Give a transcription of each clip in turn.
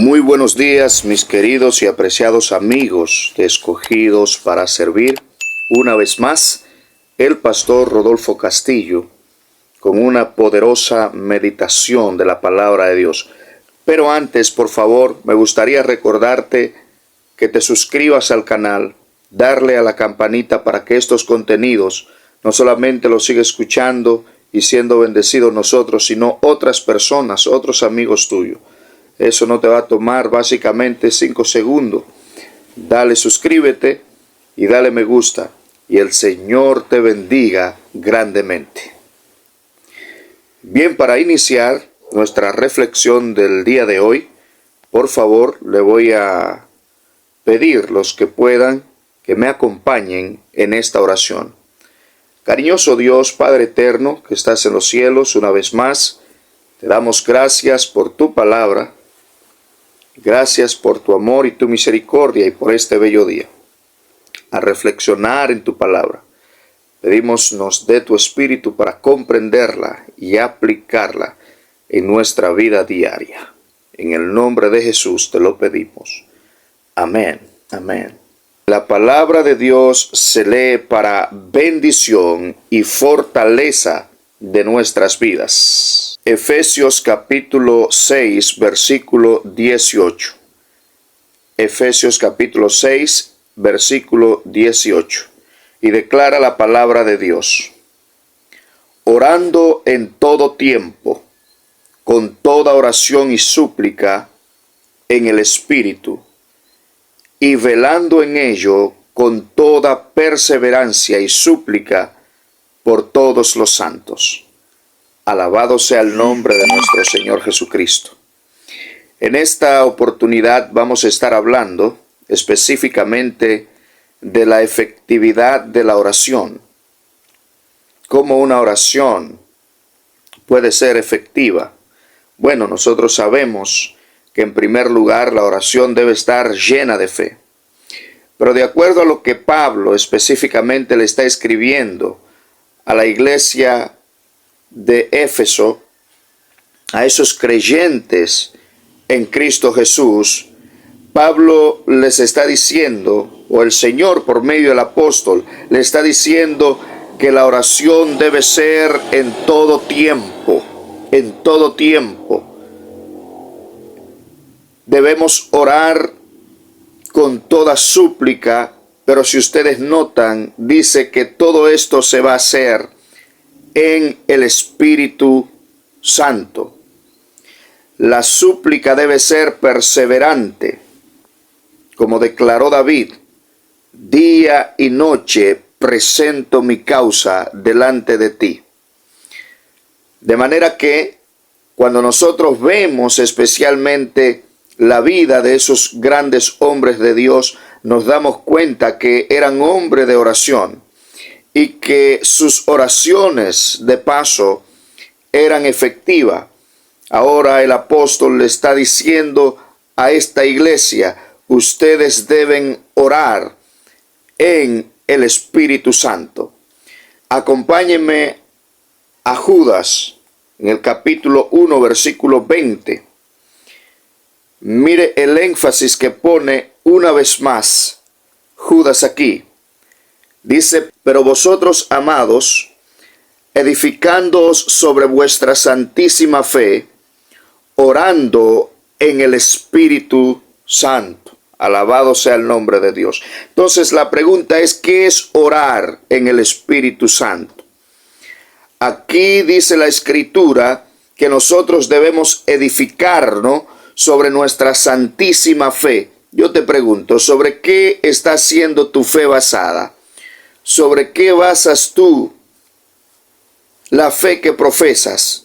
Muy buenos días, mis queridos y apreciados amigos de Escogidos para Servir. Una vez más, el pastor Rodolfo Castillo con una poderosa meditación de la palabra de Dios. Pero antes, por favor, me gustaría recordarte que te suscribas al canal, darle a la campanita para que estos contenidos no solamente los siga escuchando y siendo bendecidos nosotros, sino otras personas, otros amigos tuyos. Eso no te va a tomar básicamente 5 segundos. Dale suscríbete y dale me gusta. Y el Señor te bendiga grandemente. Bien, para iniciar nuestra reflexión del día de hoy, por favor, le voy a pedir los que puedan que me acompañen en esta oración. Cariñoso Dios, Padre eterno, que estás en los cielos, una vez más, te damos gracias por tu palabra. Gracias por tu amor y tu misericordia y por este bello día. A reflexionar en tu palabra, pedimos nos dé tu espíritu para comprenderla y aplicarla en nuestra vida diaria. En el nombre de Jesús te lo pedimos. Amén. Amén. La palabra de Dios se lee para bendición y fortaleza de nuestras vidas. Efesios capítulo 6, versículo 18. Efesios capítulo 6, versículo 18. Y declara la palabra de Dios. Orando en todo tiempo, con toda oración y súplica en el Espíritu, y velando en ello con toda perseverancia y súplica por todos los santos. Alabado sea el nombre de nuestro Señor Jesucristo. En esta oportunidad vamos a estar hablando específicamente de la efectividad de la oración. ¿Cómo una oración puede ser efectiva? Bueno, nosotros sabemos que en primer lugar la oración debe estar llena de fe. Pero de acuerdo a lo que Pablo específicamente le está escribiendo a la iglesia de Éfeso, a esos creyentes en Cristo Jesús, Pablo les está diciendo, o el Señor por medio del apóstol, le está diciendo que la oración debe ser en todo tiempo, en todo tiempo. Debemos orar con toda súplica, pero si ustedes notan, dice que todo esto se va a hacer en el Espíritu Santo. La súplica debe ser perseverante, como declaró David: día y noche presento mi causa delante de ti. De manera que cuando nosotros vemos especialmente la vida de esos grandes hombres de Dios, nos damos cuenta que eran hombres de oración y que sus oraciones de paso eran efectivas. Ahora el apóstol le está diciendo a esta iglesia: ustedes deben orar en el Espíritu Santo. Acompáñenme a Judas en el capítulo 1, versículo 20. Mire el énfasis que pone una vez más Judas aquí. Dice: pero vosotros, amados, edificándoos sobre vuestra santísima fe, orando en el Espíritu Santo. Alabado sea el nombre de Dios. Entonces la pregunta es: ¿qué es orar en el Espíritu Santo? Aquí dice la Escritura que nosotros debemos edificarnos sobre nuestra santísima fe. Yo te pregunto, ¿sobre qué está siendo tu fe basada? ¿Sobre qué basas tú la fe que profesas?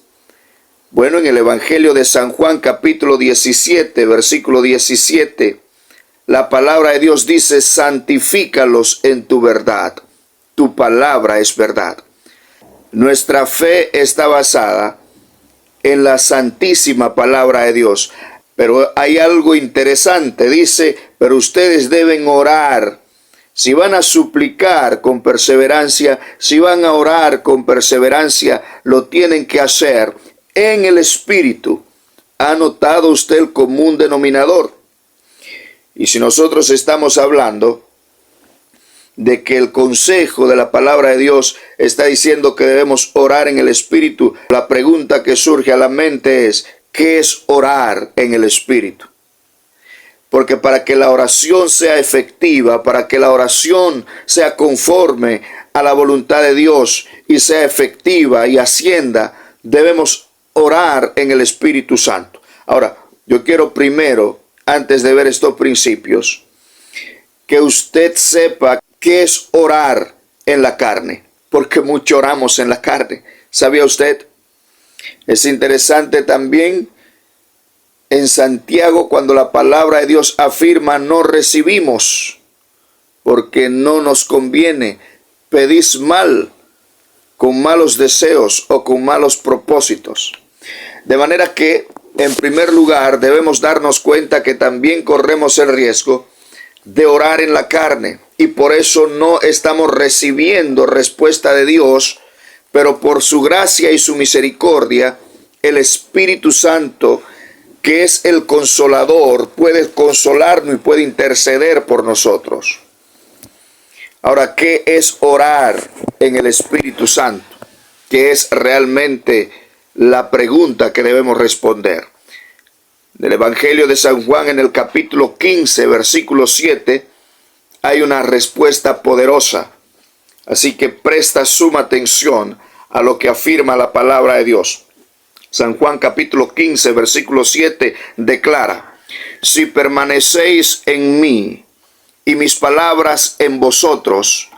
Bueno, en el Evangelio de San Juan, capítulo 17, versículo 17, la palabra de Dios dice: santifícalos en tu verdad, tu palabra es verdad. Nuestra fe está basada en la santísima palabra de Dios. Pero hay algo interesante, dice: pero ustedes deben orar. Si van a suplicar con perseverancia, si van a orar con perseverancia, lo tienen que hacer en el Espíritu. ¿Ha notado usted el común denominador? Y si nosotros estamos hablando de que el consejo de la palabra de Dios está diciendo que debemos orar en el Espíritu, la pregunta que surge a la mente es, ¿qué es orar en el Espíritu? Porque para que la oración sea efectiva, para que la oración sea conforme a la voluntad de Dios y sea efectiva y ascienda, debemos orar en el Espíritu Santo. Ahora, yo quiero primero, antes de ver estos principios, que usted sepa qué es orar en la carne, porque mucho oramos en la carne. ¿Sabía usted? Es interesante también en Santiago cuando la palabra de Dios afirma no recibimos, porque no nos conviene. Pedís mal, con malos deseos o con malos propósitos. De manera que, en primer lugar, debemos darnos cuenta que también corremos el riesgo de orar en la carne y por eso no estamos recibiendo respuesta de Dios, pero por su gracia y su misericordia, el Espíritu Santo, que es el consolador, puede consolarnos y puede interceder por nosotros. Ahora, ¿qué es orar en el Espíritu Santo? ¿Qué es realmente la pregunta que debemos responder? Del Evangelio de San Juan en el capítulo 15, versículo 7, hay una respuesta poderosa. Así que presta suma atención a lo que afirma la palabra de Dios. San Juan capítulo 15, versículo 7 declara: si permanecéis en mí y mis palabras en vosotros,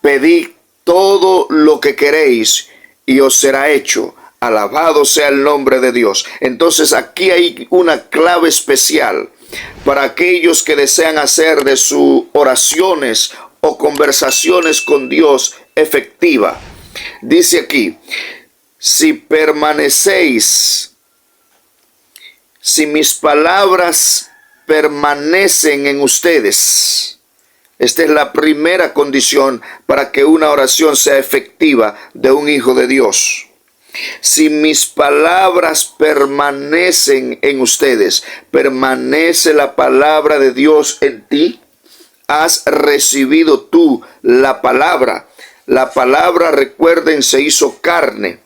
pedid todo lo que queréis y os será hecho. Alabado sea el nombre de Dios. Entonces aquí hay una clave especial para aquellos que desean hacer de sus oraciones o conversaciones con Dios efectiva. Dice aquí, si permanecéis, si mis palabras permanecen en ustedes. Esta es la primera condición para que una oración sea efectiva de un hijo de Dios. Si mis palabras permanecen en ustedes, permanece la palabra de Dios en ti, has recibido tú la palabra. La palabra, recuerden, se hizo carne.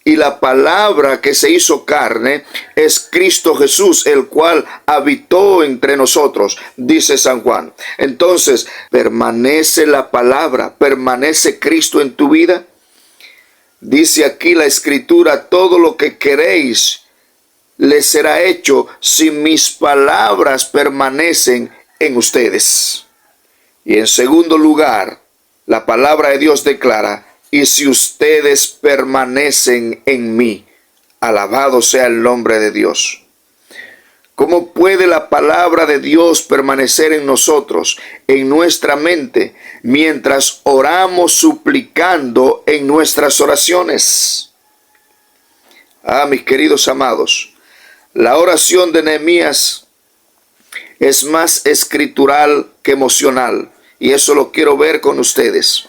Y la palabra que se hizo carne es Cristo Jesús, el cual habitó entre nosotros, dice San Juan. Entonces, ¿permanece la palabra? ¿Permanece Cristo en tu vida? Dice aquí la Escritura, todo lo que queréis les será hecho si mis palabras permanecen en ustedes. Y en segundo lugar, la palabra de Dios declara, y si ustedes permanecen en mí, alabado sea el nombre de Dios. ¿Cómo puede la palabra de Dios permanecer en nosotros, en nuestra mente, mientras oramos suplicando en nuestras oraciones? Mis queridos amados, la oración de Nehemías es más escritural que emocional, y eso lo quiero ver con ustedes.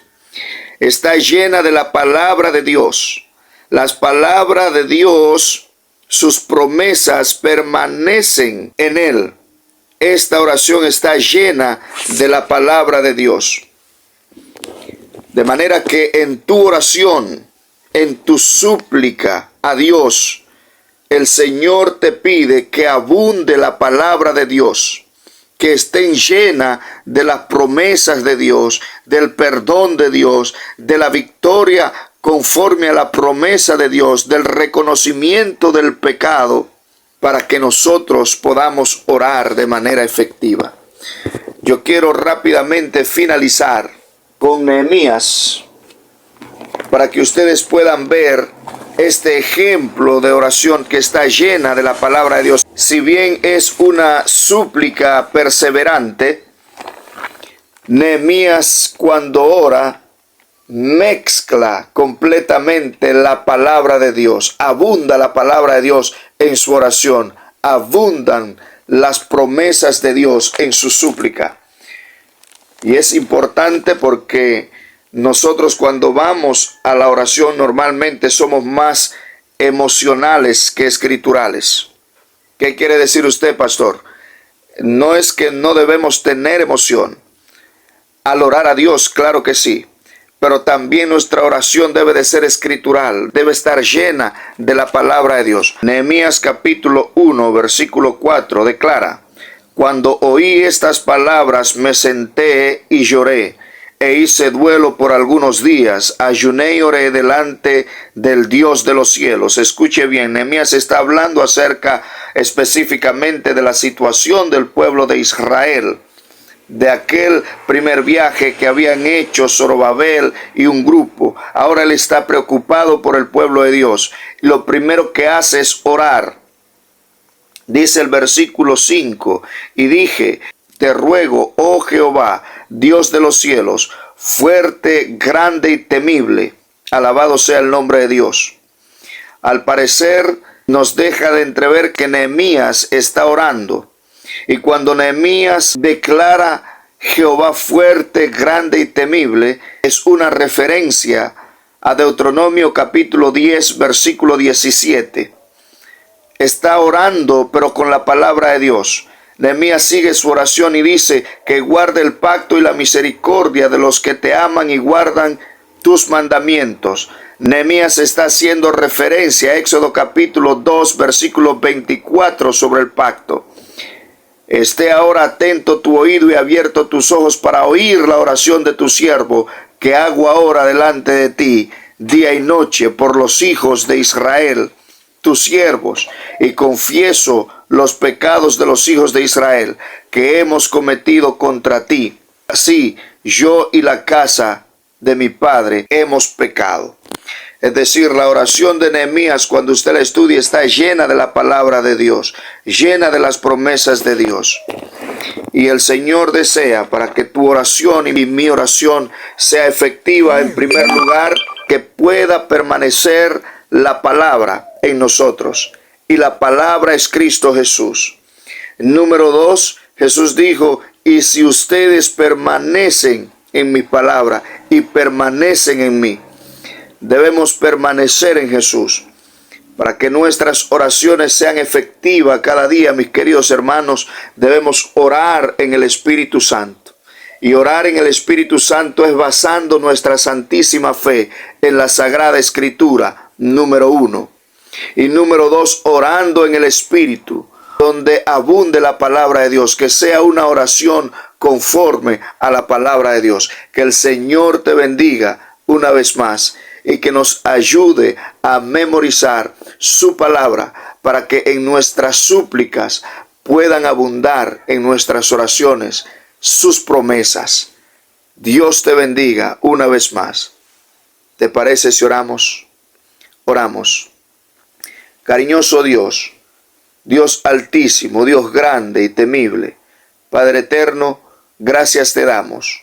Está llena de la palabra de Dios. Las palabras de Dios, sus promesas permanecen en él. Esta oración está llena de la palabra de Dios. De manera que en tu oración, en tu súplica a Dios, el Señor te pide que abunde la palabra de Dios, que estén llenas de las promesas de Dios, del perdón de Dios, de la victoria conforme a la promesa de Dios, del reconocimiento del pecado, para que nosotros podamos orar de manera efectiva. Yo quiero rápidamente finalizar con Nehemías, para que ustedes puedan ver este ejemplo de oración que está llena de la palabra de Dios. Si bien es una súplica perseverante, Nehemías cuando ora mezcla completamente la palabra de Dios. Abunda la palabra de Dios en su oración. Abundan las promesas de Dios en su súplica. Y es importante porque nosotros cuando vamos a la oración normalmente somos más emocionales que escriturales. ¿Qué quiere decir usted, pastor? No es que no debemos tener emoción al orar a Dios, claro que sí. Pero también nuestra oración debe de ser escritural, debe estar llena de la palabra de Dios. Nehemías capítulo 1, versículo 4 declara: cuando oí estas palabras me senté y lloré, e hice duelo por algunos días, ayuné y oré delante del Dios de los cielos. Escuche bien, Nehemías está hablando acerca específicamente de la situación del pueblo de Israel, de aquel primer viaje que habían hecho Zorobabel y un grupo. Ahora él está preocupado por el pueblo de Dios. Lo primero que hace es orar. Dice el versículo 5, y dije: te ruego, oh Jehová, Dios de los cielos, fuerte, grande y temible, alabado sea el nombre de Dios. Al parecer nos deja de entrever que Nehemías está orando. Y cuando Nehemías declara Jehová fuerte, grande y temible, es una referencia a Deuteronomio capítulo 10, versículo 17. Está orando, pero con la palabra de Dios. Nehemías sigue su oración y dice que guarde el pacto y la misericordia de los que te aman y guardan tus mandamientos. Nehemías está haciendo referencia a Éxodo capítulo 2, versículo 24 sobre el pacto. Esté ahora atento tu oído y abierto tus ojos para oír la oración de tu siervo, que hago ahora delante de ti, día y noche, por los hijos de Israel, tus siervos, y confieso los pecados de los hijos de Israel, que hemos cometido contra ti. Así yo y la casa de mi padre hemos pecado. Es decir, la oración de Nehemías, cuando usted la estudia, está llena de la palabra de Dios, llena de las promesas de Dios. Y el Señor desea, para que tu oración y mi oración sea efectiva, en primer lugar, que pueda permanecer la palabra en nosotros. Y la palabra es Cristo Jesús. Número 2, Jesús dijo: y si ustedes permanecen en mi palabra y permanecen en mí. Debemos permanecer en Jesús para que nuestras oraciones sean efectivas cada día. Mis queridos hermanos, debemos orar en el Espíritu Santo. Y orar en el Espíritu Santo es basando nuestra santísima fe en la Sagrada Escritura, número 1. Y número 2, orando en el Espíritu, donde abunde la palabra de Dios, que sea una oración conforme a la palabra de Dios. Que el Señor te bendiga una vez más y que nos ayude a memorizar su palabra para que en nuestras súplicas puedan abundar en nuestras oraciones sus promesas. Dios te bendiga una vez más. ¿Te parece si oramos? Oramos. Cariñoso Dios, Dios altísimo, Dios grande y temible, Padre eterno, gracias te damos.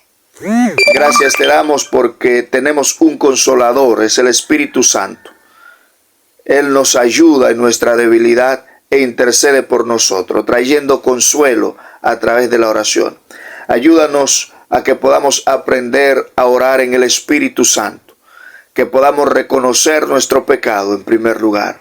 Gracias te damos porque tenemos un consolador, es el Espíritu Santo. Él nos ayuda en nuestra debilidad e intercede por nosotros, trayendo consuelo a través de la oración. Ayúdanos a que podamos aprender a orar en el Espíritu Santo, que podamos reconocer nuestro pecado en primer lugar,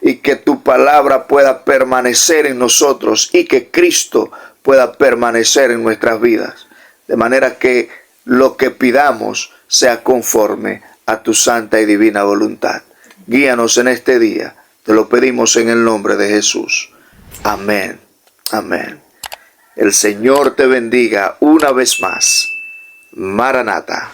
y que tu palabra pueda permanecer en nosotros y que Cristo pueda permanecer en nuestras vidas. De manera que lo que pidamos sea conforme a tu santa y divina voluntad. Guíanos en este día. Te lo pedimos en el nombre de Jesús. Amén. Amén. El Señor te bendiga una vez más. Maranata.